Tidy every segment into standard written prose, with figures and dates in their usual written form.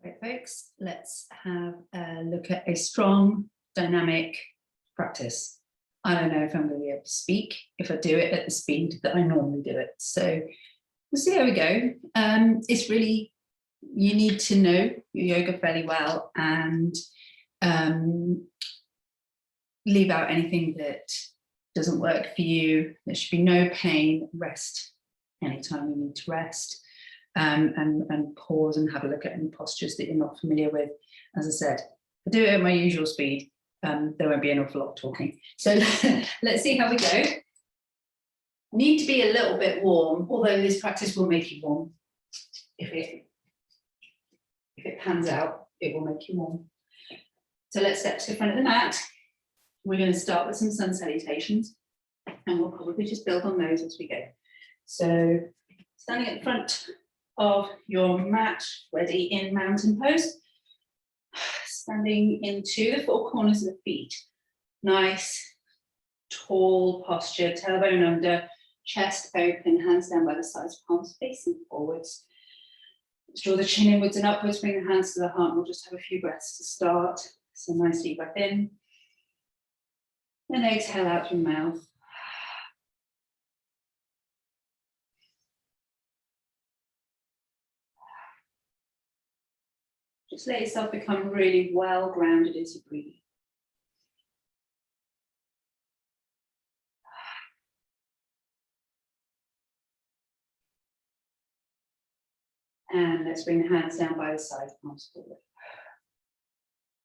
Right, folks, let's have a look at a strong, dynamic practice. I don't know if I'm going to be able to speak if I do it at the speed that I normally do it. So we'll see how we go. It's really, you need to know your yoga fairly well and leave out anything that doesn't work for you. There should be no pain. Rest anytime you need to rest. And pause and have a look at any postures that you're not familiar with. As I said, if I do it at my usual speed, there won't be an awful lot of talking. So let's see how we go. Need to be a little bit warm, although this practice will make you warm. If it pans out, it will make you warm. So let's step to the front of the mat. We're going to start with some sun salutations, and we'll probably just build on those as we go. So standing at the front of your mat, ready in mountain pose, standing into the four corners of the feet. Nice, tall posture, tailbone under, chest open, hands down by the sides, palms facing forwards. Let's draw the chin inwards and upwards, bring the hands to the heart, and we'll just have a few breaths to start. So nice deep breath in, and exhale out through the mouth. Just let yourself become really well grounded as you breathe. And let's bring the hands down by the sides, palms forward.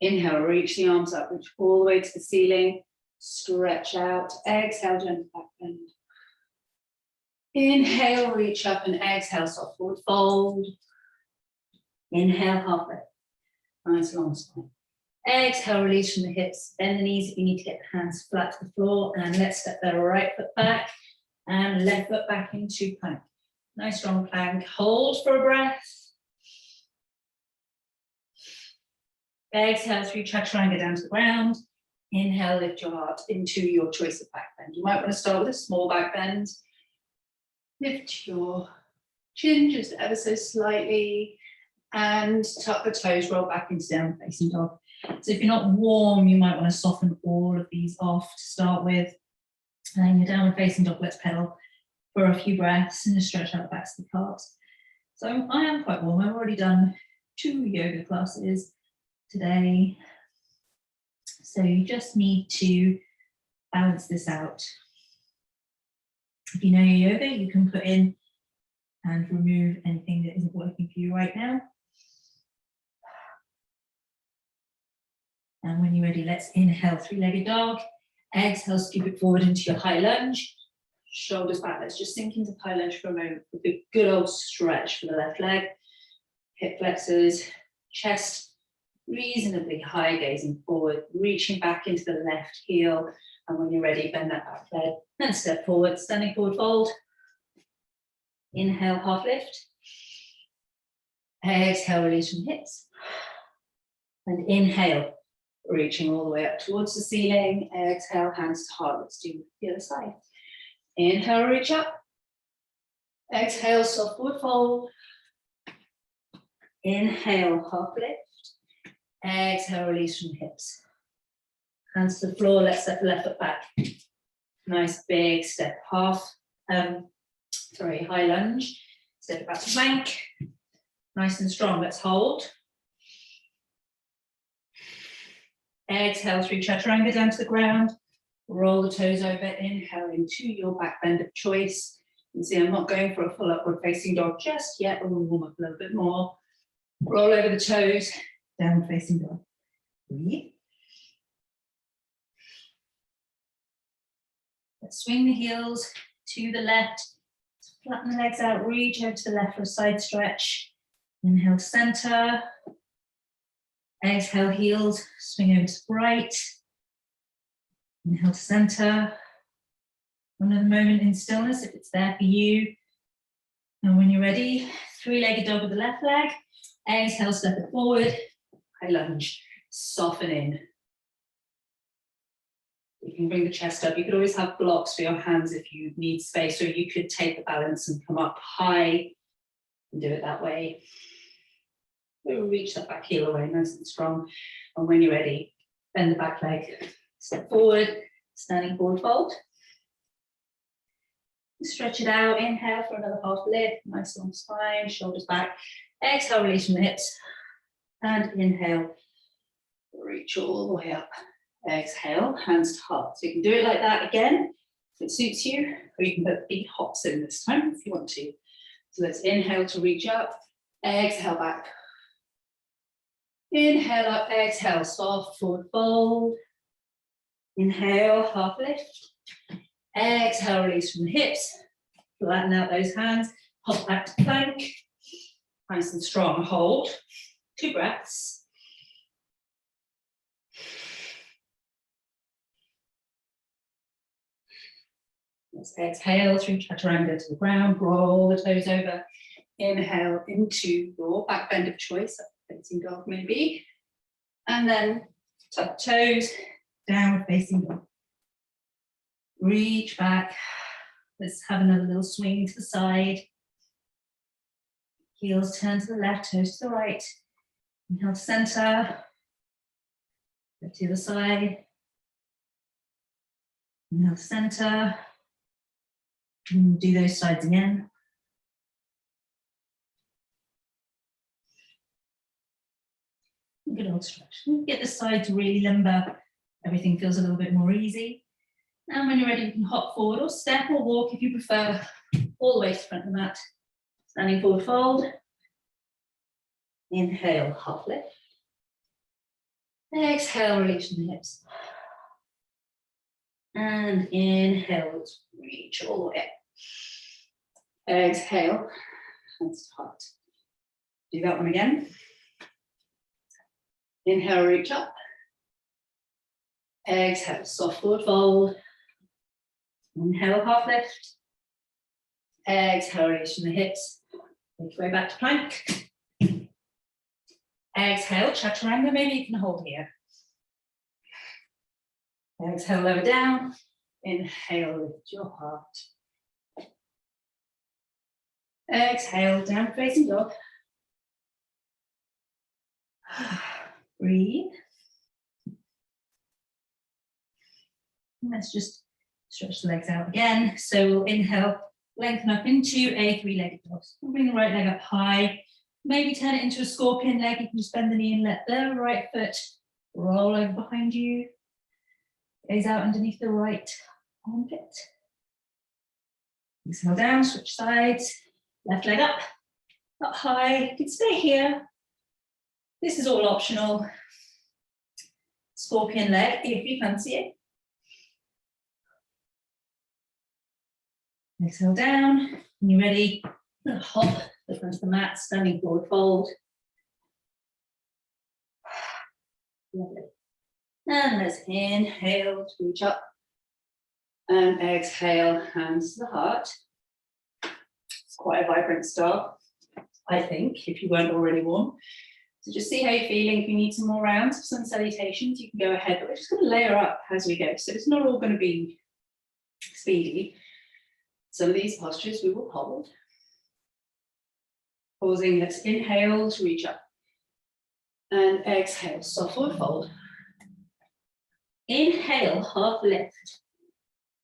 Inhale, reach the arms up, reach all the way to the ceiling. Stretch out. Exhale, gentle back bend. Inhale, reach up, and exhale, soft forward fold. Inhale, half lift. Nice long spine. Exhale, release from the hips. Bend the knees if you need to get the hands flat to the floor. And let's step the right foot back and left foot back into plank. Nice strong plank. Hold for a breath. Exhale through chaturanga down to the ground. Inhale, lift your heart into your choice of back bend. You might want to start with a small back bend. Lift your chin just ever so slightly. And tuck the toes, roll back into down facing dog. So if you're not warm, you might want to soften all of these off to start with. And then you're down facing dog, let's pedal for a few breaths and just stretch out the backs of the calves. So I am quite warm. I've already done 2 yoga classes today. So you just need to balance this out. If you know your yoga, you can put in and remove anything that isn't working for you right now. And when you're ready, let's inhale, 3-legged dog. Exhale, scoop it forward into your high lunge. Shoulders back. Let's just sink into high lunge for a moment. A big, good old stretch for the left leg. Hip flexors, chest reasonably high, gazing forward, reaching back into the left heel. And when you're ready, bend that back leg. Then step forward, standing forward fold. Inhale, half lift. Exhale, release from hips. And inhale, reaching all the way up towards the ceiling. Exhale, hands to heart. Let's do the other side. Inhale, reach up. Exhale, soft forward fold. Inhale, half lift. Exhale, release from hips. Hands to the floor. Let's step the left foot back. Nice big step, high lunge. Step it back to plank. Nice and strong. Let's hold. Exhale through chaturanga down to the ground. Roll the toes over. Inhale into your back bend of choice. You can see I'm not going for a full upward facing dog just yet. We'll warm up a little bit more. Roll over the toes. Downward facing dog. Breathe. Let's swing the heels to the left. Flatten the legs out. Reach over to the left for a side stretch. Inhale to center. Exhale, heels, swing over to the right. Inhale to center. Another moment in stillness if it's there for you. And when you're ready, 3-legged dog with the left leg. Exhale, step it forward. High lunge, soften in. You can bring the chest up. You could always have blocks for your hands if you need space, or you could take the balance and come up high and do it that way. We'll reach that back heel away nice and strong. And when you're ready, bend the back leg, step forward, standing forward fold. Stretch it out, inhale for another half lift, nice long spine, shoulders back. Exhale, release from the hips. And inhale, reach all the way up. Exhale, hands to heart. So you can do it like that again, if it suits you, or you can put big hops in this time if you want to. So let's inhale to reach up, exhale back. Inhale up, exhale, soft forward fold. Inhale, half lift. Exhale, release from the hips. Flatten out those hands, hop back to plank. Nice and strong, hold. 2 breaths. Let's exhale through chaturanga to the ground, roll the toes over. Inhale into your back bend of choice, facing dog maybe. And then tuck toes, downward facing dog. Reach back. Let's have another little swing to the side. Heels turn to the left, toes to the right. Inhale to center. Go to the other side. Inhale to center. And do those sides again. Good old stretch. Get the sides really limber. Everything feels a little bit more easy. And when you're ready, you can hop forward or step or walk if you prefer, all the way to the front of the mat. Standing forward fold. Inhale, half lift. Exhale, release from the hips. And inhale, reach all the way up. Exhale, hands to heart. Do that one again. Inhale, reach up. Exhale, soft forward fold. Inhale, half lift. Exhale, release from the hips. Make your way back to plank. Exhale, chaturanga, maybe you can hold here. Exhale, lower down. Inhale, lift your heart. Exhale, down facing dog. Breathe. And let's just stretch the legs out again. So we'll inhale, lengthen up into a 3-legged dog. We'll bring the right leg up high. Maybe turn it into a scorpion leg. You can just bend the knee and let the right foot roll over behind you. Gaze out underneath the right armpit. Exhale down, switch sides. Left leg up high. You can stay here. This is all optional. Scorpion leg, if you fancy it. Exhale down. When you're ready, hop the front of the mat, standing forward fold. Lovely. And let's inhale to reach up. And exhale, hands to the heart. It's quite a vibrant start, I think, if you weren't already warm. So just see how you're feeling. If you need some more rounds of some salutations, you can go ahead, but we're just going to layer up as we go. So it's not all going to be speedy. Some of these postures we will hold. Pausing, let's inhale to reach up. And exhale, soft forward fold. Inhale, half lift.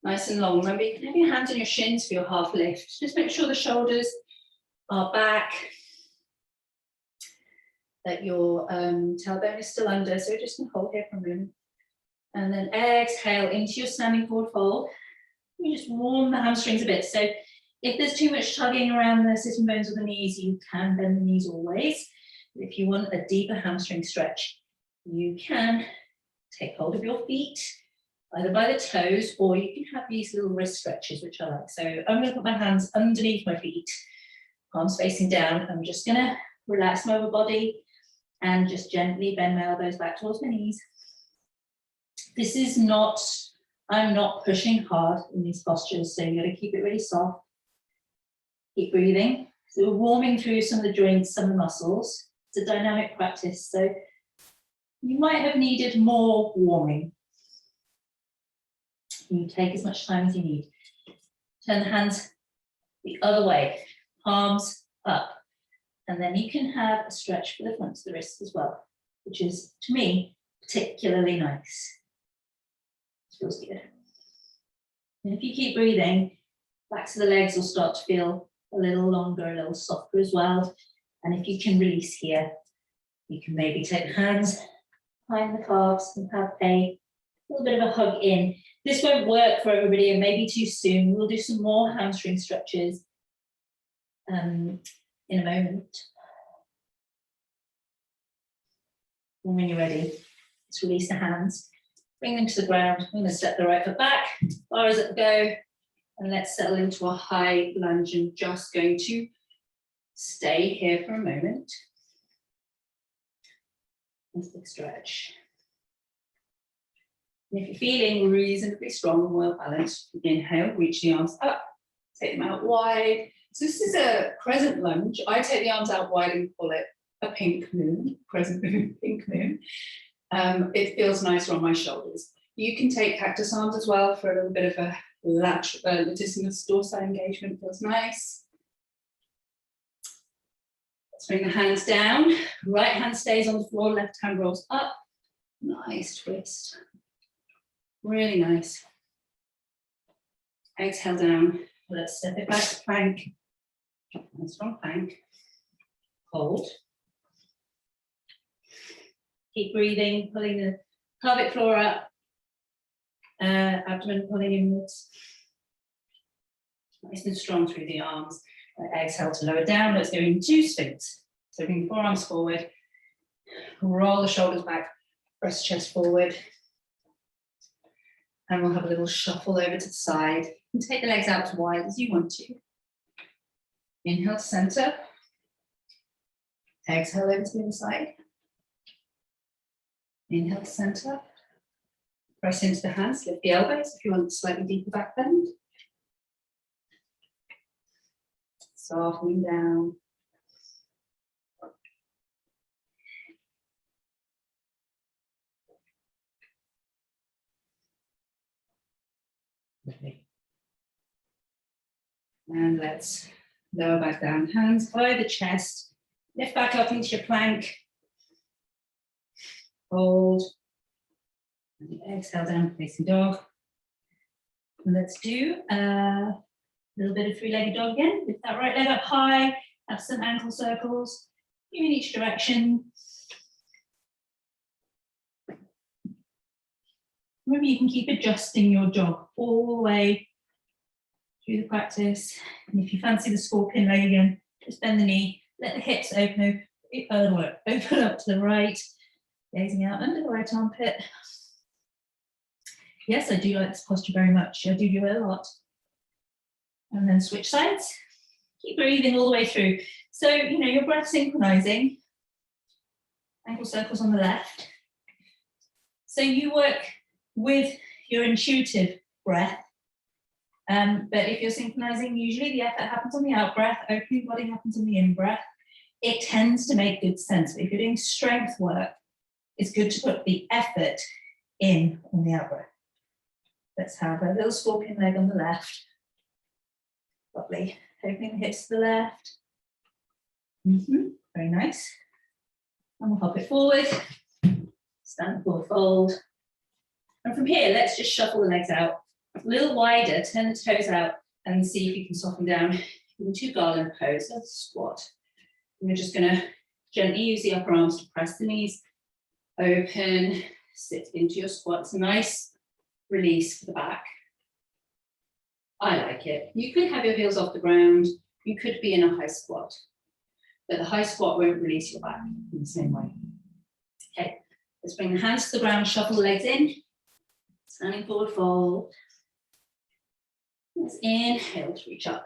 Nice and long. Remember, you can have your hands on your shins for your half lift. Just make sure the shoulders are back, that your tailbone is still under. So just going to hold here for a moment. And then exhale into your standing forward fold. You just warm the hamstrings a bit. So if there's too much tugging around the sitting bones or the knees, you can bend the knees always. But if you want a deeper hamstring stretch, you can take hold of your feet, either by the toes, or you can have these little wrist stretches, which I like. So I'm going to put my hands underneath my feet, palms facing down. I'm just going to relax my upper body and just gently bend my elbows back towards my knees. This is not, I'm not pushing hard in these postures, so you're going to keep it really soft. Keep breathing. So we're warming through some of the joints, some of the muscles. It's a dynamic practice, so you might have needed more warming. You take as much time as you need. Turn the hands the other way, palms up. And then you can have a stretch for the front of the wrists as well, which is, to me, particularly nice. It feels good. And if you keep breathing, backs of the legs will start to feel a little longer, a little softer as well. And if you can release here, you can maybe take the hands behind the calves and have a little bit of a hug in. This won't work for everybody and maybe too soon. We'll do some more hamstring stretches in a moment. And when you're ready, let's release the hands, bring them to the ground. I'm going to step the right foot back, far as it will go, and let's settle into a high lunge. And just going to stay here for a moment. Nice big stretch. And if you're feeling reasonably strong and well balanced, inhale, reach the arms up, take them out wide. So this is a crescent lunge. I take the arms out wide and call it a pink moon, crescent moon, pink moon. It feels nicer on my shoulders. You can take cactus arms as well for a little bit of a latissimus dorsi engagement, feels nice. Let's bring the hands down. Right hand stays on the floor, left hand rolls up. Nice twist. Really nice. Exhale down. Let's step it back to plank. Nice strong plank. Hold. Keep breathing, pulling the pelvic floor up. Abdomen pulling inwards. Nice and strong through the arms. Exhale to lower down. Let's go into Sphinx. So bring the forearms forward. Roll the shoulders back. Press chest forward. And we'll have a little shuffle over to the side. And take the legs out as wide as you want to. Inhale to center. Exhale over to the other side. Inhale to center. Press into the hands, lift the elbows if you want a slightly deeper back bend. Softening down. And let's lower back down, hands by the chest, lift back up into your plank, hold, and exhale down, facing dog. And let's do a little bit of three-legged dog again. Lift that right leg up high, have some ankle circles, in each direction. Remember, you can keep adjusting your jog all the way through the practice. And if you fancy the scorpion leg again, just bend the knee, let the hips open up to the right, gazing out under the right armpit. Yes, I do like this posture very much. I do it a lot. And then switch sides. Keep breathing all the way through. So, your breath synchronizing. Ankle circles on the left. So you work with your intuitive breath. But if you're synchronizing, usually the effort happens on the out breath, opening body happens on the in breath. It tends to make good sense. But if you're doing strength work, it's good to put the effort in on the out breath. Let's have a little scorpion leg on the left. Lovely. Opening the hips to the left. Very nice. And we'll hop it forward. Stand forward fold. And from here, let's just shuffle the legs out. A little wider, turn the toes out and see if you can soften down into garland pose. Let's squat. And we're just going to gently use the upper arms to press the knees open, sit into your squat. It's a nice release for the back. I like it. You could have your heels off the ground. You could be in a high squat, but the high squat won't release your back in the same way. Okay, let's bring the hands to the ground, shuffle the legs in. Standing forward fold. Let's inhale to reach up,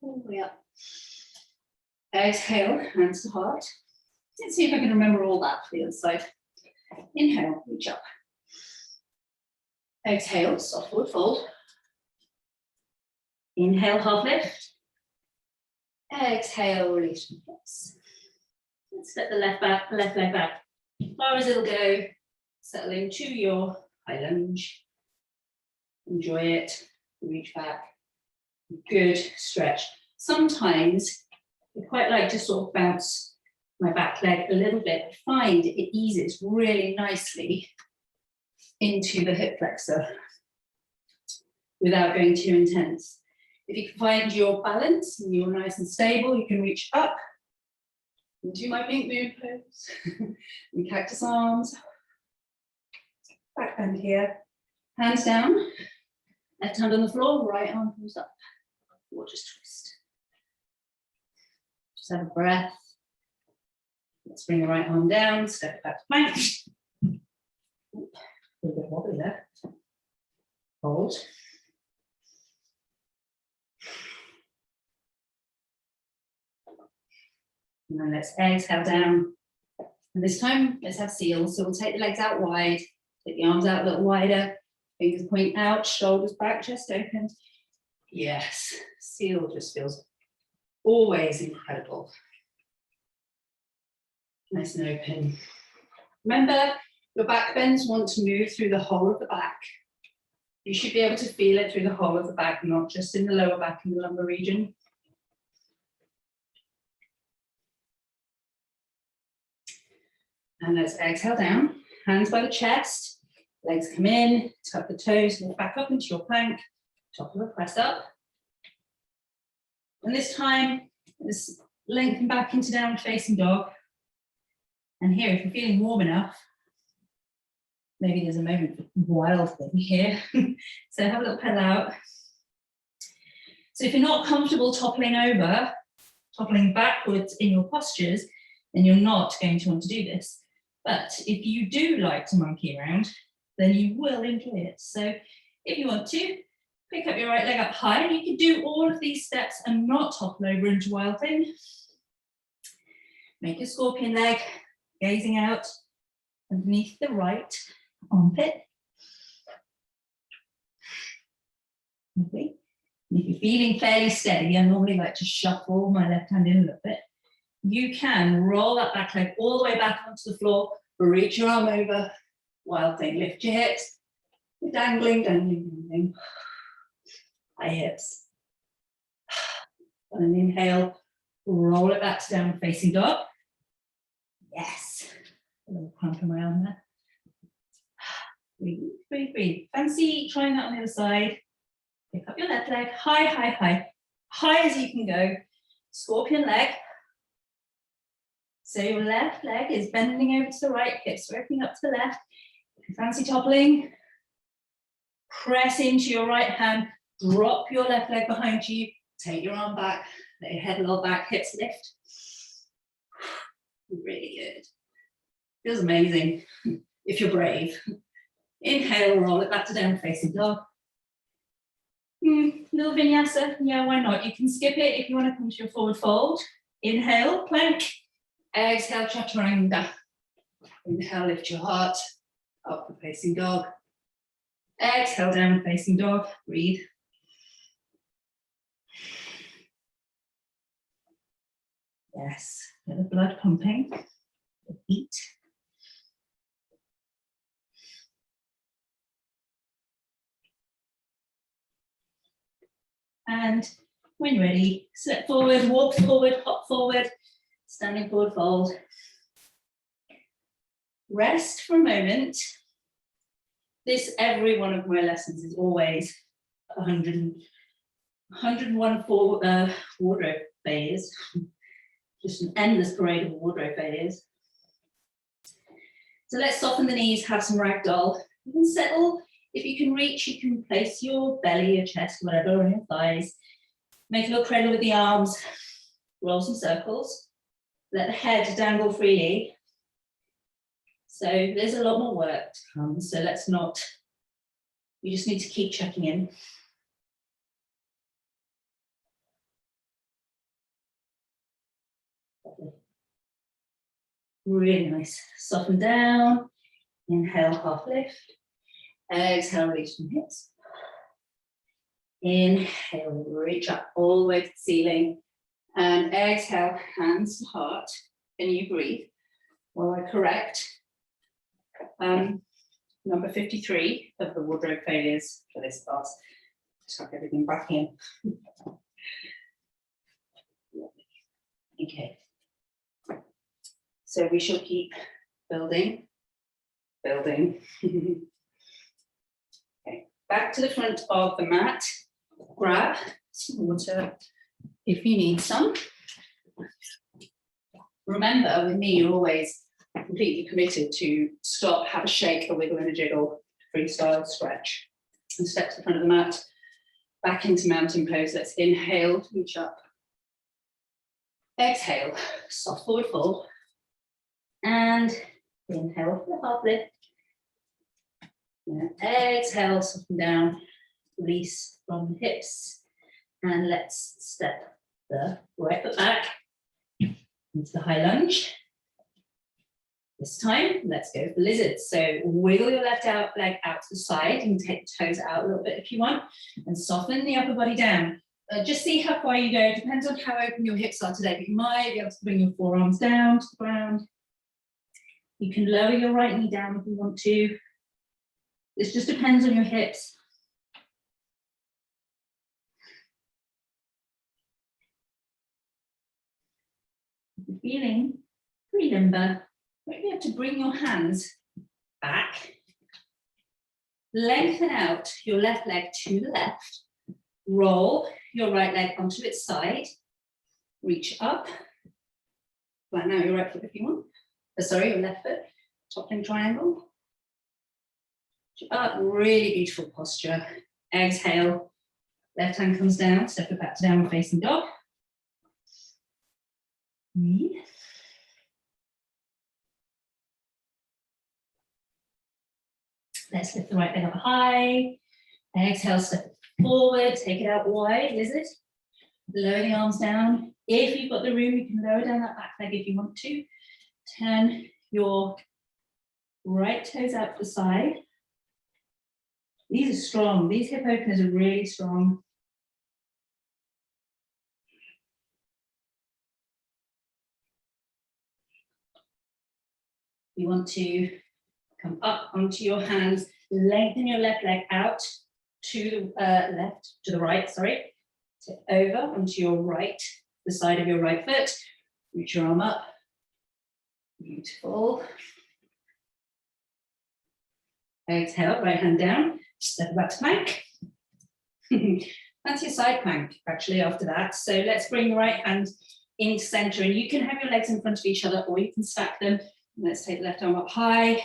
all the way up. Exhale, hands to heart. Let's see if I can remember all that for the other side. Inhale, reach up. Exhale, soft forward fold. Inhale, half lift. Exhale, release from hips. Let's step the left leg back. As far as it'll go, settle into your high lunge. Enjoy it. Reach back. Good stretch. Sometimes I quite like to sort of bounce my back leg a little bit. I find it eases really nicely into the hip flexor without going too intense. If you can find your balance and you're nice and stable, you can reach up into my pink moon pose and cactus arms. Back bend here, hands down, left hand on the floor, right arm comes up, or just twist. Just have a breath. Let's bring the right arm down, step it back to plank. A little bit wobbly there. Hold. And then let's exhale down. And this time, let's have seals. So we'll take the legs out wide, take the arms out a little wider, fingers point out, shoulders back, chest open. Yes, seal just feels always incredible. Nice and open. Remember, your back bends want to move through the whole of the back. You should be able to feel it through the whole of the back, not just in the lower back and the lumbar region. And let's exhale down, hands by the chest, legs come in, tuck the toes, walk back up into your plank, top of the press up. And this time, let's lengthen back into downward facing dog. And here, if you're feeling warm enough, maybe there's a moment for wild thing here. So have a little pedal out. So if you're not comfortable toppling over, toppling backwards in your postures, then you're not going to want to do this. But if you do like to monkey around, then you will enjoy it. So if you want to, pick up your right leg up high, and you can do all of these steps and not topple over into wild thing. Make a scorpion leg, gazing out underneath the right armpit. Okay. And if you're feeling fairly steady, I normally like to shuffle my left hand in a little bit. You can roll that back leg all the way back onto the floor, reach your arm over, wild thing, lift your hips, dangling, dangling, dangling. High hips. And inhale, roll it back to downward facing dog. Yes. A little crump in my arm there. Breathe, breathe, breathe. Fancy trying that on the other side. Pick up your left leg, high, high, high. High as you can go. Scorpion leg. So your left leg is bending over to the right, hips working up to the left. If you fancy toppling, press into your right hand, drop your left leg behind you, take your arm back, let your head loll back, hips lift. Really good. Feels amazing if you're brave. Inhale, roll it back to downward facing dog. Little vinyasa, yeah, why not? You can skip it if you want to come to your forward fold. Inhale, plank. Exhale, chaturanga. Inhale, lift your heart, upward facing dog. Exhale, downward facing dog, breathe. Yes, get the blood pumping, the beat. And when you're ready, step forward, walk forward, hop forward, standing forward fold. Rest for a moment. Every one of my lessons is always 101 wardrobe failures. Just an endless parade of wardrobe failures. So let's soften the knees, have some ragdoll. You can settle. If you can reach, you can place your belly, your chest, whatever, on your thighs. Make a little cradle with the arms. Roll some circles. Let the head dangle freely. So there's a lot more work to come. So let's not, you just need to keep checking in. Really nice. Soften down. Inhale, half lift. Exhale, release from hips. Inhale, reach up all the way to the ceiling. And exhale, hands to heart. Can you breathe? While I correct number 53 of the wardrobe failures for this class. Tuck everything back in. Okay. So we shall keep building. Okay, back to the front of the mat. Grab some water if you need some. Remember, with me, you're always completely committed to stop, have a shake, a wiggle and a jiggle, freestyle stretch. And step to the front of the mat, back into mountain pose. Let's inhale, reach up. Exhale, soft forward fold. And inhale for the half lift. And exhale, soften down, release from the hips. And let's step the right foot back into the high lunge. This time, let's go for lizards. So wiggle your left leg out to the side. You can take the toes out a little bit if you want, and soften the upper body down. Just see how far you go. Depends on how open your hips are today, but you might be able to bring your forearms down to the ground. You can lower your right knee down if you want to. This just depends on your hips. If you're feeling pretty limber, maybe you have to bring your hands back. Lengthen out your left leg to the left. Roll your right leg onto its side. Reach up. Flatten out your right foot if you want. Sorry, your left foot. Toppling triangle. Up, really beautiful posture. Exhale. Left hand comes down. Step it back to downward facing dog. Breathe. Let's lift the right leg up high. Exhale, step it forward, take it out wide, lizard. Lower the arms down. If you've got the room, you can lower down that back leg if you want to. Turn your right toes out to the side. These are strong. These hip openers are really strong. You want to come up onto your hands, lengthen your left leg out to the right, sorry. So over onto your right, the side of your right foot. Reach your arm up. Beautiful. Exhale, right hand down. Step back to plank. That's your side plank, actually, after that. So let's bring the right hand into center, and you can have your legs in front of each other, or you can stack them. Let's take the left arm up high.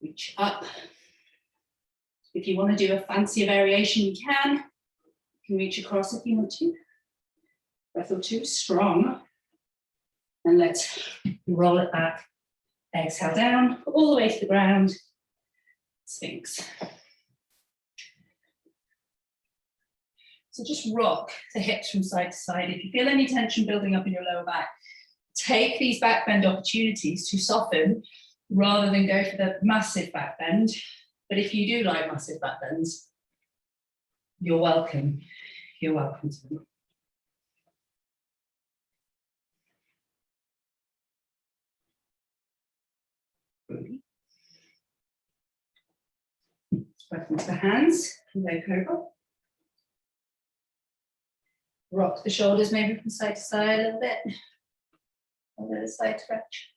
Reach up. If you want to do a fancier variation, you can. You can reach across if you want to. Breath or two, strong. And let's roll it back. Exhale down, all the way to the ground. Sphinx. So just rock the hips from side to side. If you feel any tension building up in your lower back, take these back bend opportunities to soften rather than go for the massive back bend. But if you do like massive back bends, you're welcome. You're welcome to them. Breath into the hands, low cobra. Rock the shoulders maybe from side to side a little bit. A little side stretch.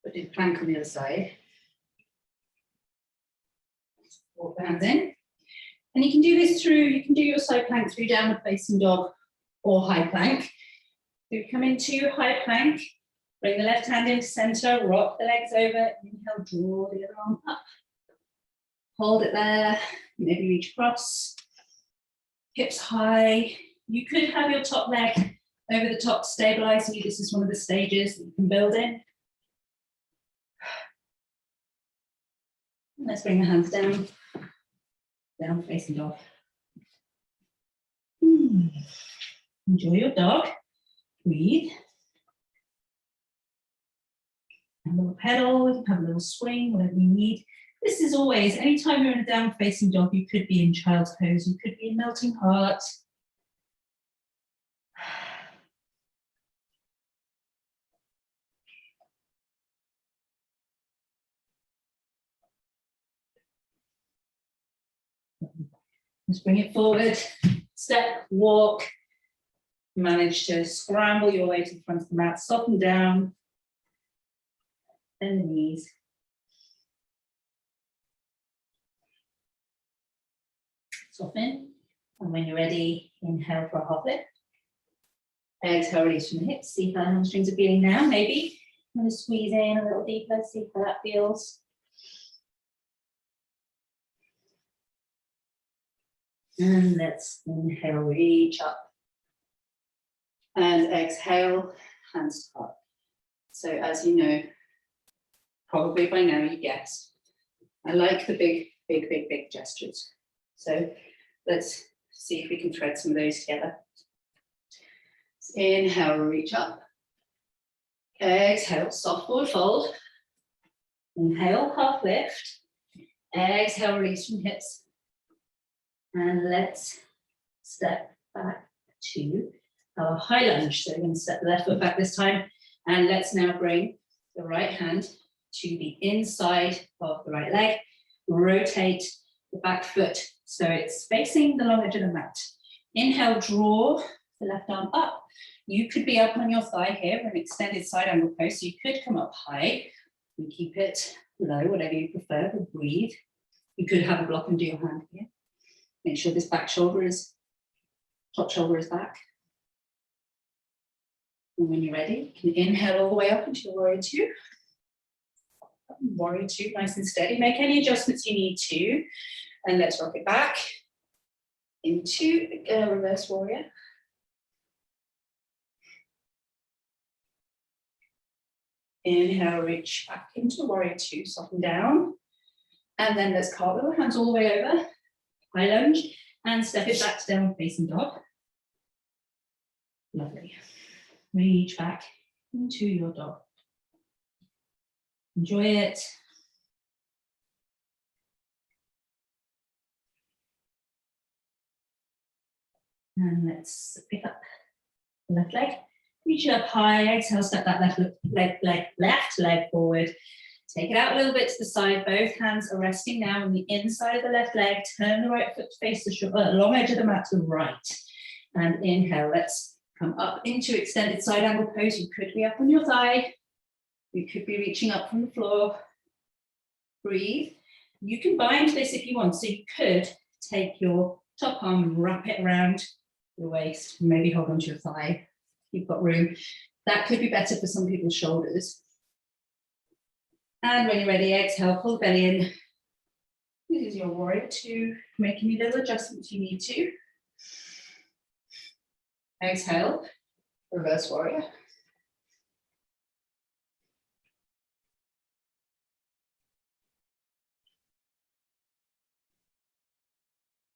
But do the plank on the other side. Walk the hands in. And you can do this through, you can do your side plank through downward facing dog or high plank. So you come into high plank, bring the left hand into center, rock the legs over, inhale, draw the other arm up. Hold it there, maybe reach across, hips high. You could have your top leg over the top to stabilize you. This is one of the stages that you can build in. Let's bring the hands down, down facing dog. Enjoy your dog, breathe. A little pedal, you can have a little swing, whatever you need. This is always, anytime you're in a down facing dog, you could be in child's pose, you could be in melting heart. Let's bring it forward, step, walk, manage to scramble your way to the front of the mat, soften down, bend the knees. Soften, and when you're ready, inhale for a half lift. Exhale, release from the hips. See how the hamstrings are feeling now, maybe. I'm going to squeeze in a little deeper, see how that feels. And let's inhale, reach up. And exhale, hands up. So as you know, probably by now you guessed, I like the big gestures. So let's see if we can thread some of those together. So inhale, reach up. Exhale, soft forward fold. Inhale, half lift. Exhale, release from hips. And let's step back to our high lunge. So we're going to step the left foot back this time. And let's now bring the right hand to the inside of the right leg. Rotate the back foot so it's facing the long edge of the mat. Inhale, draw the left arm up. You could be up on your thigh here, an extended side angle pose. So you could come up high and keep it low, whatever you prefer, but breathe. You could have a block and do your hand here. Make sure this back shoulder is, top shoulder is back. And when you're ready, you can inhale all the way up into your warrior two. Warrior two, nice and steady. Make any adjustments you need to. And let's rock it back into reverse warrior. Inhale, reach back into warrior two, soften down. And then let's cartwheel the hands all the way over. High lunge and step it back to downward facing dog. Lovely. Reach back into your dog. Enjoy it. And let's pick up the left leg. Reach it up high. Exhale, step that left leg forward. Take it out a little bit to the side. Both hands are resting now on the inside of the left leg. Turn the right foot to face the long edge of the mat to the right. And inhale. Let's come up into extended side angle pose. You could be up on your thigh. You could be reaching up from the floor. Breathe. You can bind this if you want. So you could take your top arm, wrap it around your waist, maybe hold onto your thigh. You've got room. That could be better for some people's shoulders. And when you're ready, exhale, pull the belly in. This is your warrior two. Make any little adjustments you need to. Exhale, reverse warrior.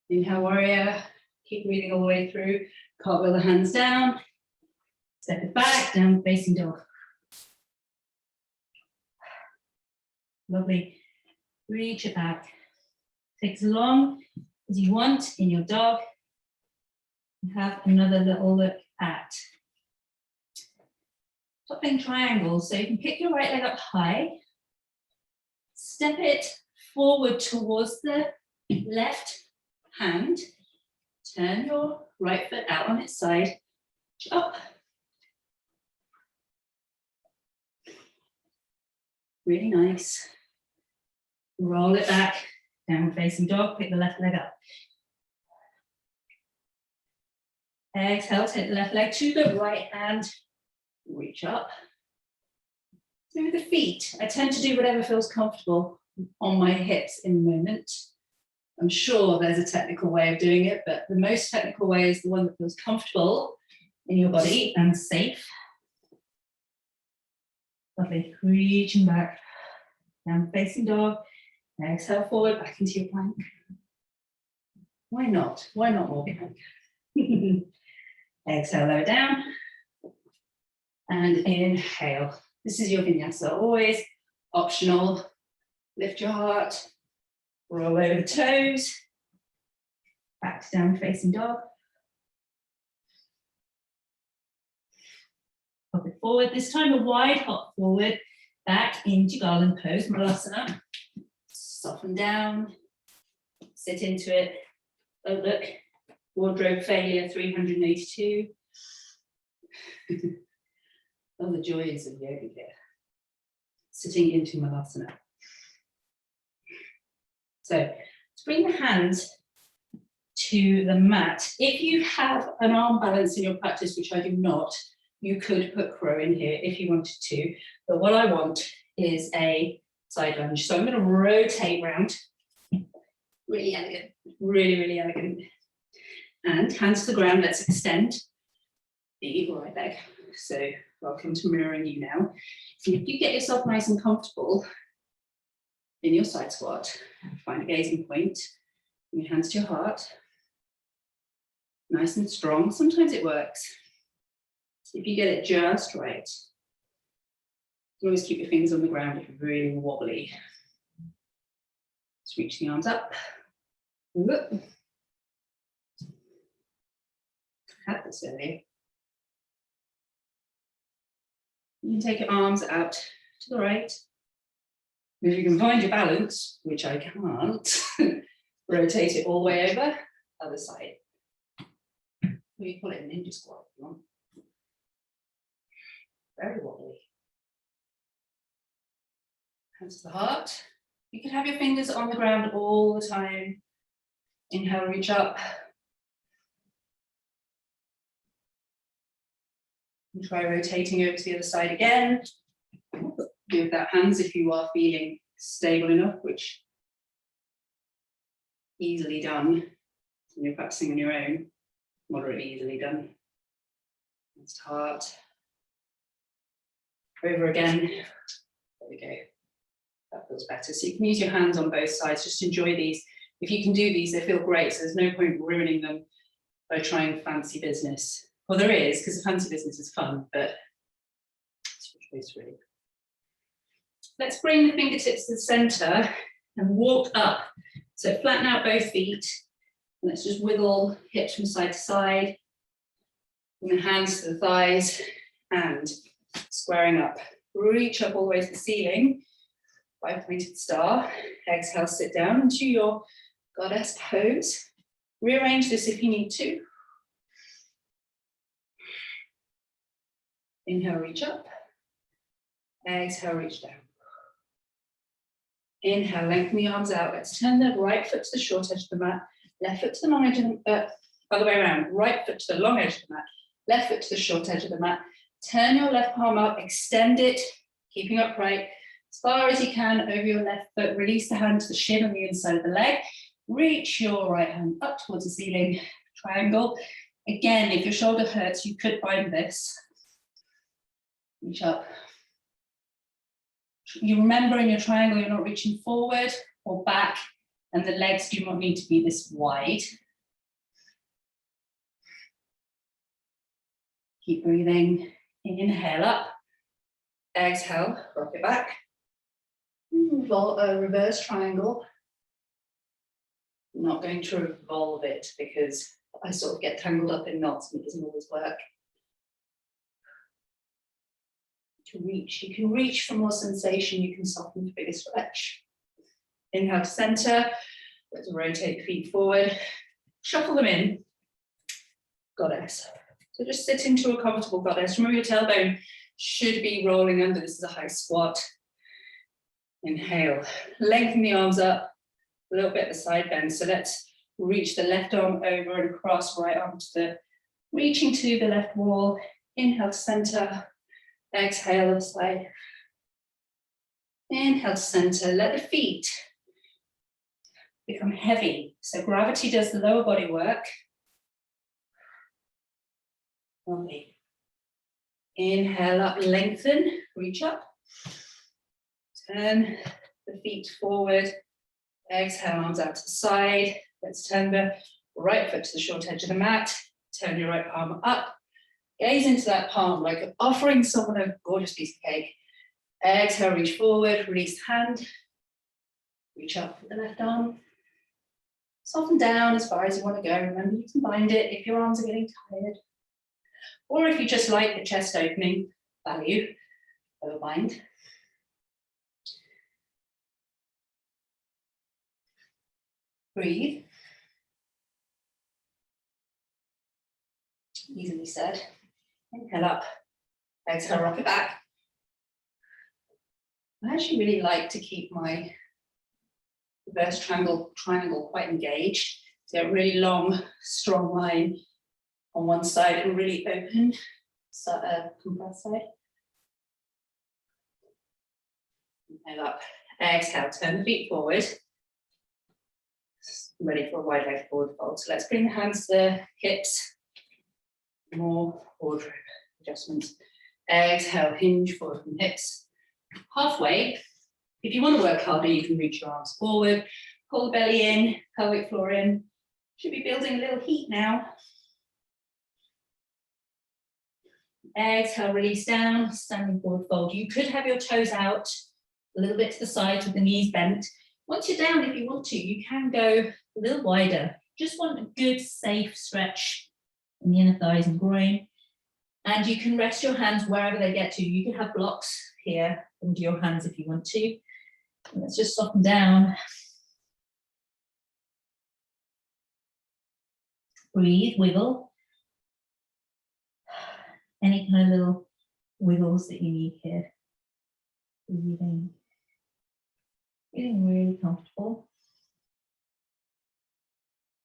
Inhale, warrior. Keep breathing all the way through. Cartwheel the hands down. Step it back, down facing dog. Lovely. Reach it back. Take as long as you want in your dog. Have another little look at toppling triangles. So you can pick your right leg up high. Step it forward towards the left hand. Turn your right foot out on its side. Up. Really nice. Roll it back, downward facing dog, pick the left leg up. Exhale, take the left leg to the right hand, reach up. Through the feet, I tend to do whatever feels comfortable on my hips in the moment. I'm sure there's a technical way of doing it, but the most technical way is the one that feels comfortable in your body and safe. Lovely, reaching back, down facing dog, exhale forward, back into your plank. Why not? Why not more plank? Exhale, lower down, and inhale. This is your vinyasa, always optional. Lift your heart, roll over the toes, back to down facing dog. Hop it forward, this time a wide hop forward, back into garland pose, malasana. Soften down, sit into it, don't look, Wardrobe failure 382. Oh, the joys of yoga here. Sitting into Malasana. So let's bring the hands to the mat. If you have an arm balance in your practice, which I do not, you could put crow in here if you wanted to. But what I want is a side lunge. So I'm going to rotate round. Really elegant, really, really elegant. And hands to the ground, let's extend the right leg. So welcome to mirroring you now. So if you get yourself nice and comfortable in your side squat, find a gazing point, bring your hands to your heart, nice and strong. Sometimes it works. If you get it just right, you can always keep your fingers on the ground if you're really wobbly. Just reach the arms up. Whoop. Had this earlier. You can take your arms out to the right. If you can find your balance, which I can't, rotate it all the way over, other side. We call it a ninja squat if you want. Very wobbly. Hands to the heart. You can have your fingers on the ground all the time. Inhale, reach up. And try rotating over to the other side again. Do without hands if you are feeling stable enough, which easily done when you're practicing on your own, moderately easily done. Hands to heart. Over again. There we go. That feels better. So you can use your hands on both sides. Just enjoy these. If you can do these, they feel great. So there's no point ruining them by trying fancy business. Well, there is, because the fancy business is fun, but it's your choice, really. Let's bring the fingertips to the center and walk up. So flatten out both feet. And let's just wiggle hips from side to side. Bring the hands to the thighs and squaring up. Reach up all the way to the ceiling. Five-pointed star. Exhale, sit down into your goddess pose. Rearrange this if you need to. Inhale, reach up. Exhale, reach down. Inhale, lengthen the arms out. Let's turn the right foot to the short edge of the mat. Left foot to the long edge of the other way around. Right foot to the long edge of the mat. Left foot to the short edge of the mat. Turn your left palm up, extend it, keeping upright as far as you can over your left foot. Release the hand to the shin on the inside of the leg. Reach your right hand up towards the ceiling, triangle. Again, if your shoulder hurts, you could bind this. Reach up. You remember in your triangle, you're not reaching forward or back, and the legs do not need to be this wide. Keep breathing. Inhale up. Exhale, rock it back. Reverse triangle. I'm not going to revolve it because I sort of get tangled up in knots and it doesn't always work. To reach, you can reach for more sensation, you can soften for bigger stretch. Inhale to center. Let's rotate the feet forward. Shuffle them in. Goddess. So just sit into a comfortable goddess. Remember your tailbone should be rolling under. This is a high squat. Inhale. Lengthen the arms up. A little bit of the side bend. So let's reach the left arm over and across, right arm to the, reaching to the left wall. Inhale to center. Exhale other side. Inhale to center. Let the feet become heavy. So gravity does the lower body work. Lovely. Inhale up, lengthen, reach up. Turn the feet forward. Exhale, arms out to the side. Let's turn the right foot to the short edge of the mat. Turn your right palm up. Gaze into that palm like offering someone a gorgeous piece of cake. Exhale, reach forward, release the hand. Reach up with the left arm. Soften down as far as you want to go. Remember, you can bind it if your arms are getting tired. Or if you just like the chest opening value, go bind. Breathe. Easily said. Inhale up. Exhale, rock it back. I actually really like to keep my reverse triangle quite engaged. So a really long, strong line on one side and really open, compressed side. Inhale up. Exhale, turn the feet forward. Ready for a wide leg forward fold. So let's bring the hands to the hips. More wardrobe adjustments. Exhale, hinge forward from hips. Halfway. If you want to work harder, you can reach your arms forward, pull the belly in, pelvic floor in. Should be building a little heat now. Exhale, release down, standing forward fold. You could have your toes out a little bit to the side with the knees bent. Once you're down, if you want to, you can go a little wider. Just want a good, safe stretch in the inner thighs and groin. And you can rest your hands wherever they get to. You can have blocks here under your hands if you want to. And let's just soften down. Breathe, wiggle. Any kind of little wiggles that you need here. Breathing. Feeling really comfortable.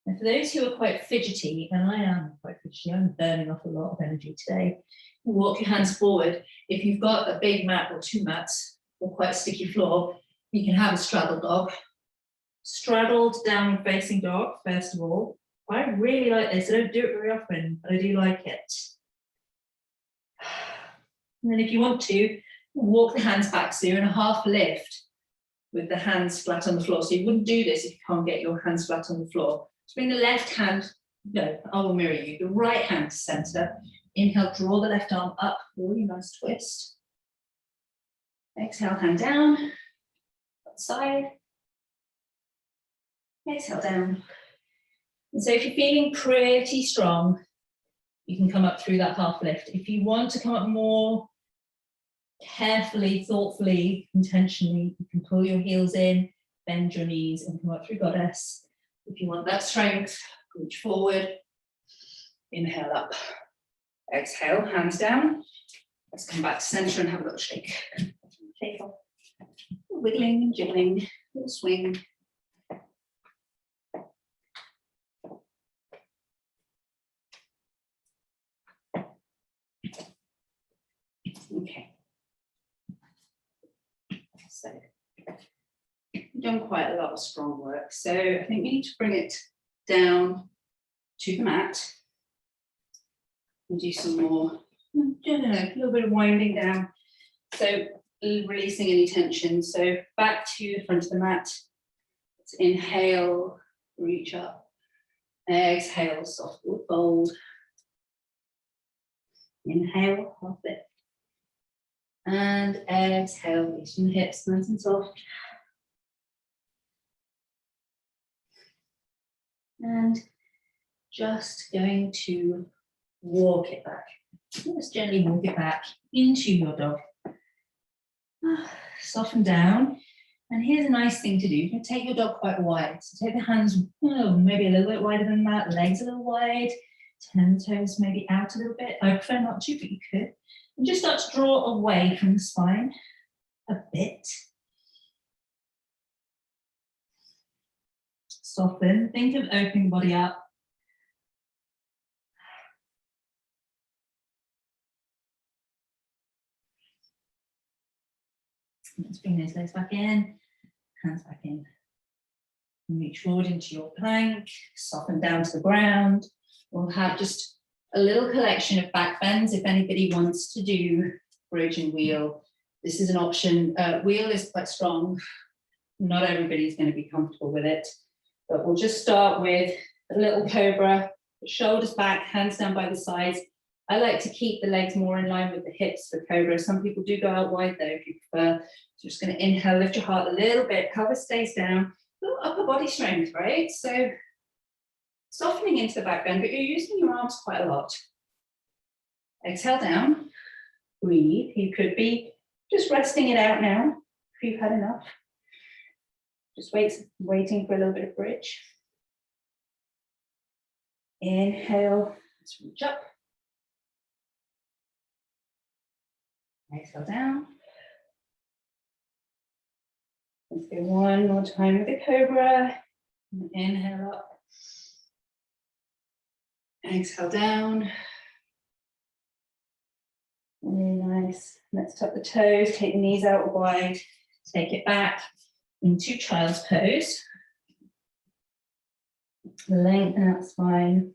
And for those who are quite fidgety, and I am quite fidgety, I'm burning off a lot of energy today, walk your hands forward. If you've got a big mat or two mats or quite sticky floor, you can have a straddle dog. Straddled downward facing dog, first of all. I really like this. I don't do it very often, but I do like it. And then if you want to, walk the hands back, so you're in a half lift with the hands flat on the floor. So you wouldn't do this if you can't get your hands flat on the floor. So bring the left hand, no, I will mirror you, the right hand to center. Inhale, draw the left arm up, really nice twist. Exhale, hand down, outside. Exhale, down. And so if you're feeling pretty strong, you can come up through that half lift. If you want to come up more carefully, thoughtfully, intentionally, you can pull your heels in, bend your knees and come up through goddess. If you want that strength, reach forward, inhale up. Exhale, hands down. Let's come back to center and have a little shake. Shake off. Wiggling, jiggling, little swing. Okay. So we've done quite a lot of strong work. So I think we need to bring it down to the mat and do some more, a little bit of winding down. So releasing any tension. So back to the front of the mat. Let's inhale, reach up. Exhale, soft forward fold. Inhale, half lift. And exhale, reach from the hips, nice and soft. And just going to walk it back. Just gently walk it back into your dog. Soften down. And here's a nice thing to do. You can take your dog quite wide. So take the hands maybe a little bit wider than that, legs a little wide, turn the toes maybe out a little bit. I prefer not to, but you could. And just start to draw away from the spine a bit. Soften. Think of opening the body up. Let's bring those legs back in, hands back in. And reach forward into your plank, soften down to the ground. We'll have just a little collection of back bends if anybody wants to do bridge and wheel. This is an option. Wheel is quite strong. Not everybody's going to be comfortable with it, but we'll just start with a little cobra, shoulders back, hands down by the sides. I like to keep the legs more in line with the hips for cobra. Some people do go out wide though, if you prefer. So just going to inhale, lift your heart a little bit, pelvis stays down, little upper body strength, right? So softening into the back bend, but you're using your arms quite a lot. Exhale down, breathe. You could be just resting it out now if you've had enough. Just waiting for a little bit of bridge. Inhale, let's reach up, Exhale down. Let's go one more time with the cobra. Inhale up. Exhale down. Really nice. Let's tuck the toes, take the knees out wide, take it back into child's pose. Lengthen out the spine.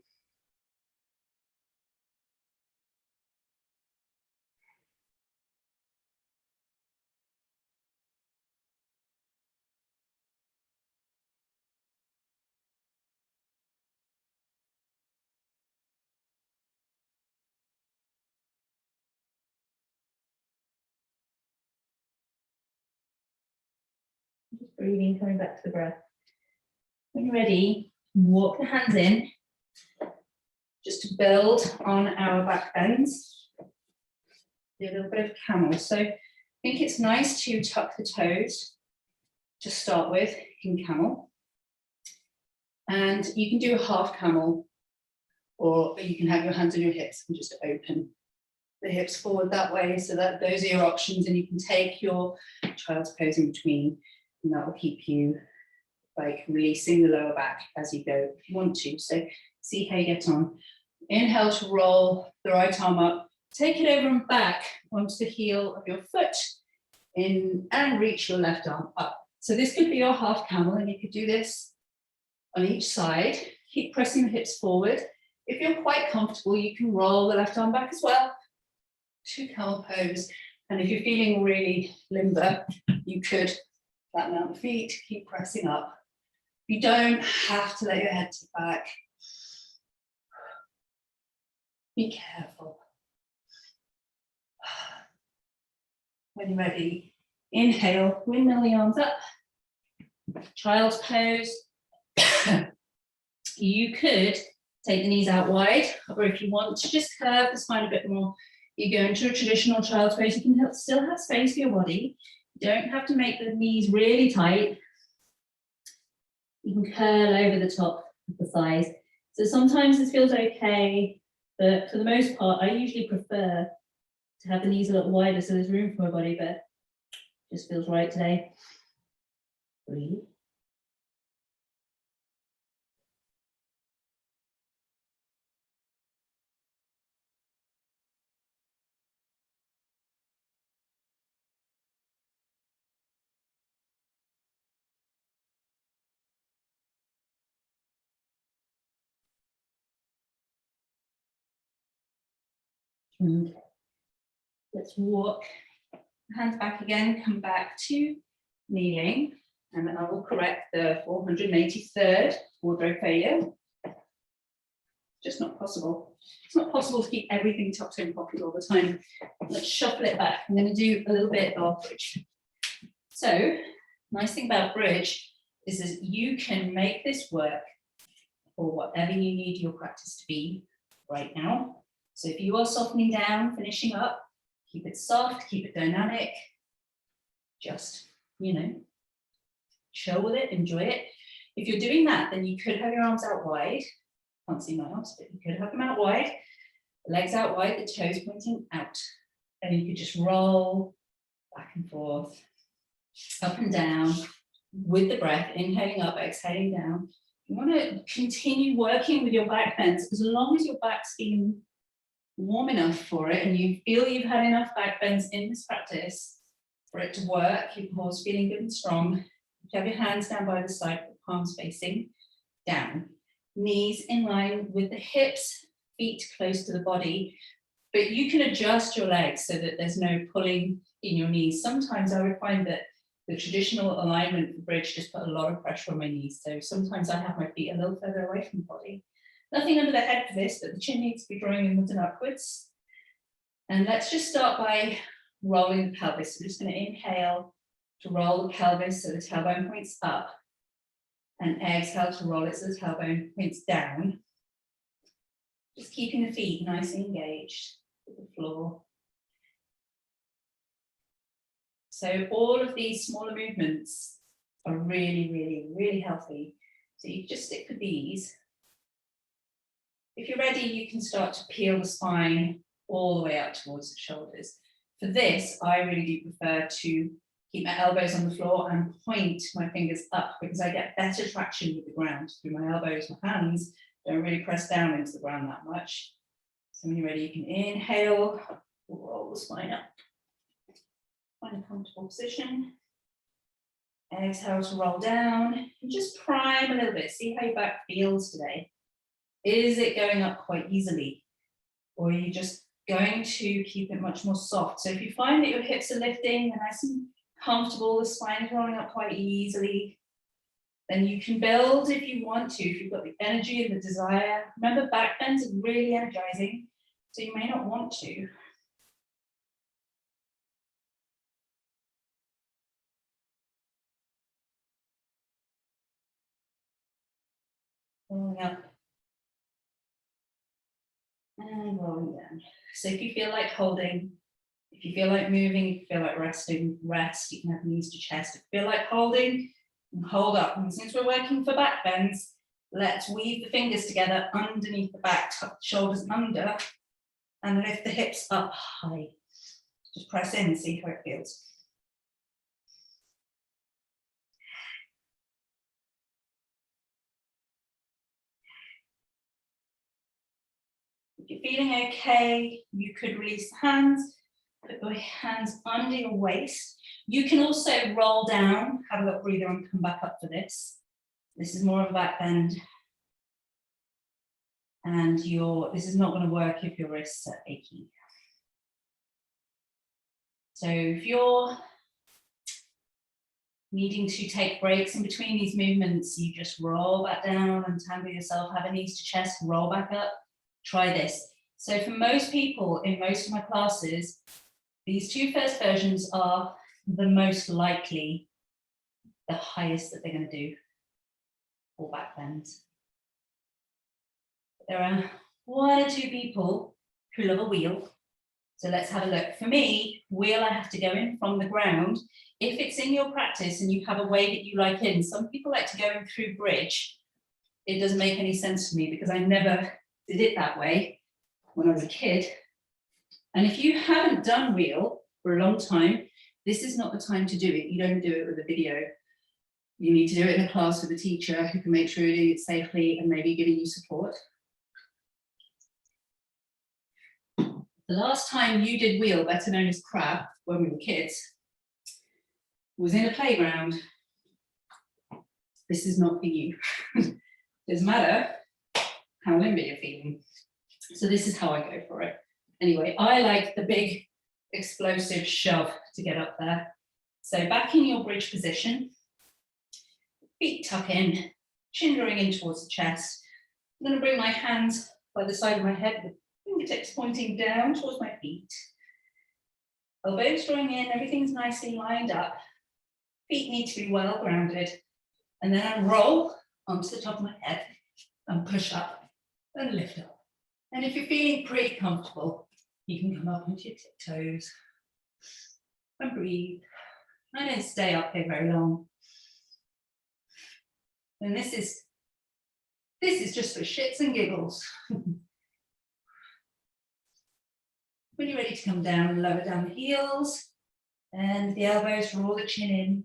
Just breathing, coming back to the breath. When you're ready, walk the hands in, just to build on our back bends. Do a little bit of camel. So I think it's nice to tuck the toes to start with in camel. And you can do a half camel, or you can have your hands on your hips and just open the hips forward that way, so that those are your options, and you can take your child's pose in between, and that will keep you like releasing the lower back as you go if you want to. So see how you get on. Inhale to roll the right arm up, take it over and back onto the heel of your foot in, and reach your left arm up. So this could be your half camel, and you could do this on each side. Keep pressing the hips forward. If you're quite comfortable, you can roll the left arm back as well to camel pose. And if you're feeling really limber, you could flatten out the feet, keep pressing up. You don't have to let your head tip back. Be careful. When you're ready, inhale, windmill the arms up. Child's pose. You could take the knees out wide, or if you want to just curve the spine a bit more, you go into a traditional child's pose. You can still have space for your body. You don't have to make the knees really tight. You can curl over the top of the thighs. So sometimes this feels okay, but for the most part, I usually prefer to have the knees a little wider so there's room for my body, but it just feels right today. Breathe. Okay. Let's walk hands back again, come back to kneeling, and then I will correct the 483rd wardrobe failure. Just not possible. It's not possible to keep everything tucked in pocket all the time. Let's shuffle it back. I'm going to do a little bit of bridge. So, nice thing about bridge is that you can make this work for whatever you need your practice to be right now. So if you are softening down, finishing up, keep it soft, keep it dynamic. Just, chill with it, enjoy it. If you're doing that, then you could have your arms out wide. Can't see my arms, but you could have them out wide. Legs out wide, the toes pointing out. And you could just roll back and forth, up and down with the breath, inhaling up, exhaling down. You want to continue working with your back bends as long as your back's feeling warm enough for it and you feel you've had enough back bends in this practice for it to work, your core's feeling good and strong. You have your hands down by the side, the palms facing down. Knees in line with the hips, feet close to the body, but you can adjust your legs so that there's no pulling in your knees. Sometimes I would find that the traditional alignment for bridge just put a lot of pressure on my knees. So sometimes I have my feet a little further away from the body. Nothing under the head for this, but the chin needs to be drawing inwards and upwards. And let's just start by rolling the pelvis. I'm just going to inhale to roll the pelvis so the tailbone points up, and exhale to roll it so the tailbone points down. Just keeping the feet nice and engaged with the floor. So all of these smaller movements are really, really, really healthy. So you just stick with these. If you're ready, you can start to peel the spine all the way up towards the shoulders. For this, I really do prefer to keep my elbows on the floor and point my fingers up because I get better traction with the ground through my elbows. My hands don't really press down into the ground that much. So when you're ready, you can inhale, roll the spine up. Find a comfortable position. Exhale to roll down and just prime a little bit. See how your back feels today. Is it going up quite easily? Or are you just going to keep it much more soft? So if you find that your hips are lifting and nice and comfortable, the spine is rolling up quite easily, then you can build if you want to, if you've got the energy and the desire. Remember, back bends are really energizing, so you may not want to. Rolling up and rolling down. So if you feel like holding, if you feel like moving, if you feel like resting, rest. You can have knees to chest. If you feel like holding, hold up. And since we're working for back bends, let's weave the fingers together underneath the back, tuck the shoulders under, and lift the hips up high. Just press in and see how it feels. If you're feeling okay, you could release the hands, put your hands under your waist. You can also roll down, have a little breather and come back up for this. This is more of a back bend. And this is not going to work if your wrists are achy. So if you're needing to take breaks in between these movements, you just roll back down and tangle yourself, have a knees to chest, roll back up. Try this. So for most people in most of my classes, these two first versions are the most likely, the highest that they're going to do for back bends. There are 1 or 2 people who love a wheel. So let's have a look. For me, wheel, I have to go in from the ground. If it's in your practice and you have a way that you like in, some people like to go in through bridge. It doesn't make any sense to me because I never did it that way when I was a kid. And if you haven't done wheel for a long time, this is not the time to do it. You don't do it with a video. You need to do it in a class with a teacher who can make sure you're doing it safely and maybe giving you support. The last time you did wheel, better known as crab, when we were kids, was in a playground. This is not for you. Doesn't matter how limber you're feeling. So this is how I go for it. Anyway, I like the big explosive shove to get up there. So back in your bridge position, feet tuck in, chin drawing in towards the chest. I'm going to bring my hands by the side of my head with fingertips pointing down towards my feet. Elbows drawing in, everything's nicely lined up. Feet need to be well grounded. And then I roll onto the top of my head and push up and lift up. And if you're feeling pretty comfortable, you can come up onto your tiptoes and breathe. I don't stay up here very long. And this is just for shits and giggles. When you're ready to come down, lower down the heels and the elbows, draw the chin in.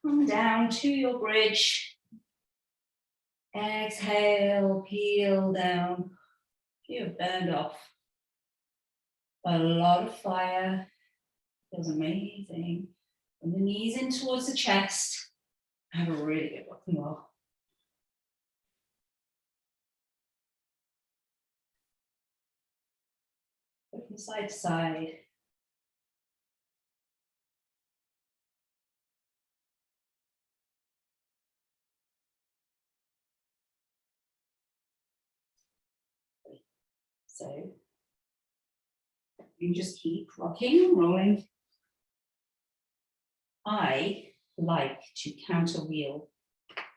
Come down to your bridge. Exhale, peel down. You've burned off a lot of fire. Feels amazing. Bring the knees in towards the chest. Have a really good rock and roll. Go from side to side. So you just keep rocking and rolling. I like to counter wheel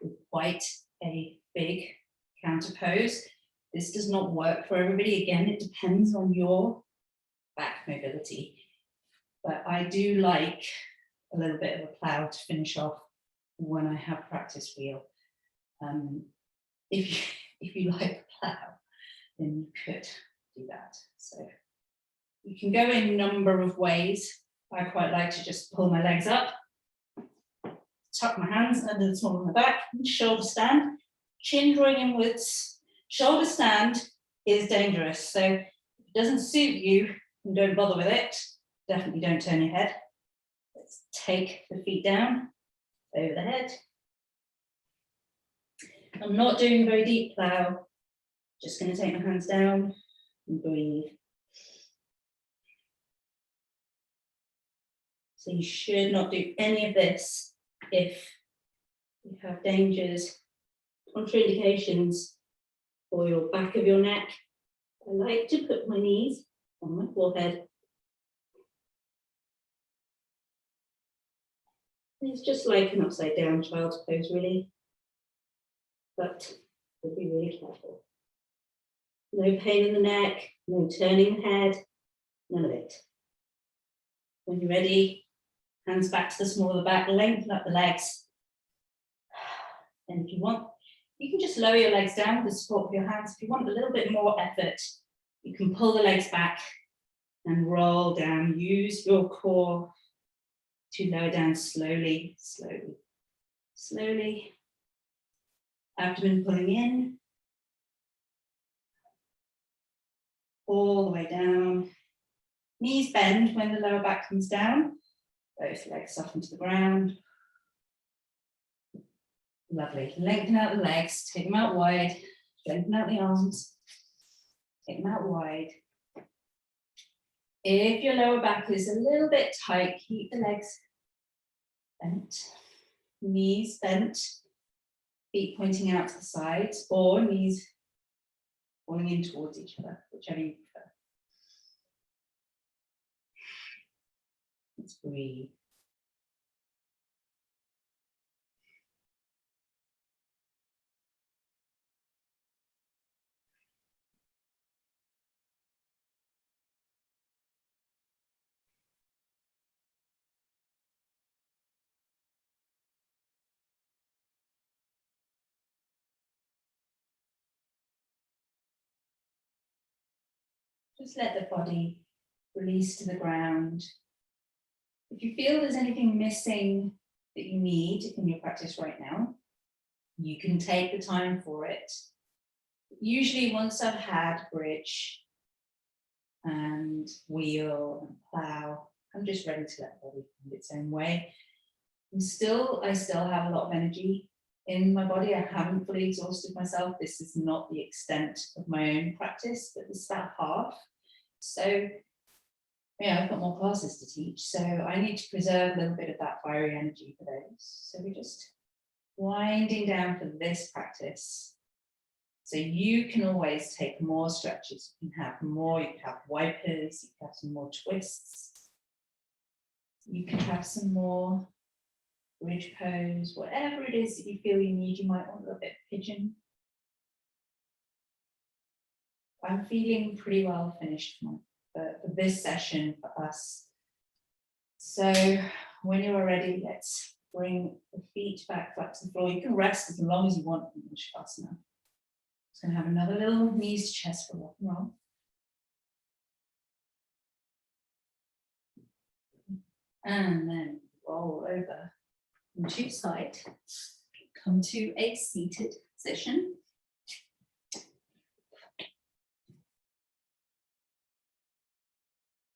with quite a big counter pose. This does not work for everybody. Again, it depends on your back mobility. But I do like a little bit of a plough to finish off when I have practice wheel. If you like plough, then you could do that. So You can go in a number of ways. I quite like to just pull my legs up, tuck my hands under the small of my back, and shoulder stand, chin drawing inwards. Shoulder stand is dangerous, so if it doesn't suit you, and don't bother with it, definitely don't turn your head. Let's take the feet down, over the head. I'm not doing a very deep plough, just going to take my hands down and breathe. So you should not do any of this if you have dangers, contraindications for your back of your neck. I like to put my knees on my forehead. It's just like an upside down child's pose, really. But we'll be really careful. No pain in the neck, no turning the head, none of it. When you're ready, hands back to the small of the back, lengthen up the legs. And if you want, you can just lower your legs down with the support of your hands. If you want a little bit more effort, you can pull the legs back and roll down. Use your core to lower down slowly, slowly, slowly. Abdomen pulling in. All the way down. Knees bend when the lower back comes down. Both legs soften to the ground. Lovely. Lengthen out the legs, take them out wide, lengthen out the arms, take them out wide. If your lower back is a little bit tight, keep the legs bent, knees bent, feet pointing out to the sides, or knees falling in towards each other, whichever you prefer. Let's breathe. Just let the body release to the ground. If you feel there's anything missing that you need in your practice right now, you can take the time for it. Usually once I've had bridge and wheel and plough, I'm just ready to let the body find its own way. I still have a lot of energy in my body. I haven't fully exhausted myself. This is not the extent of my own practice, but this is about half. So yeah, I've got more classes to teach, so I need to preserve a little bit of that fiery energy for those. So we're just winding down for this practice. So you can always take more stretches. You can have more, you can have wipers, you can have some more twists. You can have some more bridge pose, whatever it is that you feel you need. You might want a little bit of pigeon. I'm feeling pretty well finished for this session for us. So when you're ready, let's bring the feet back flat to the floor. You can rest as long as you want in Shavasana. Just going to have another little knees to chest for rock and roll. And then roll over into side. Come to a seated position.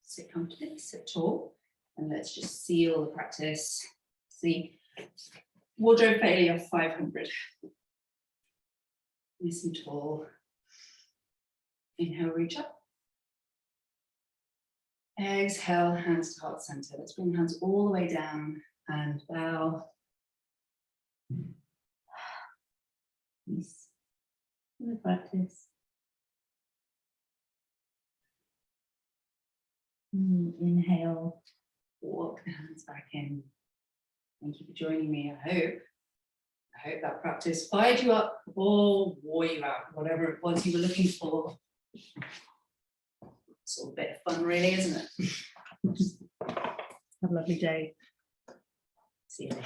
Sit comfortably, sit tall, and let's just seal the practice. See, wardrobe failure 500. Nice and tall. Inhale, reach up. Exhale, hands to heart center. Let's bring the hands all the way down and bow. Peace in the practice. Inhale, walk the hands back in. Thank you for joining me. I hope that practice fired you up or wore you out, whatever it was you were looking for. It's all a bit of fun, really, isn't it? Have a lovely day. See you later.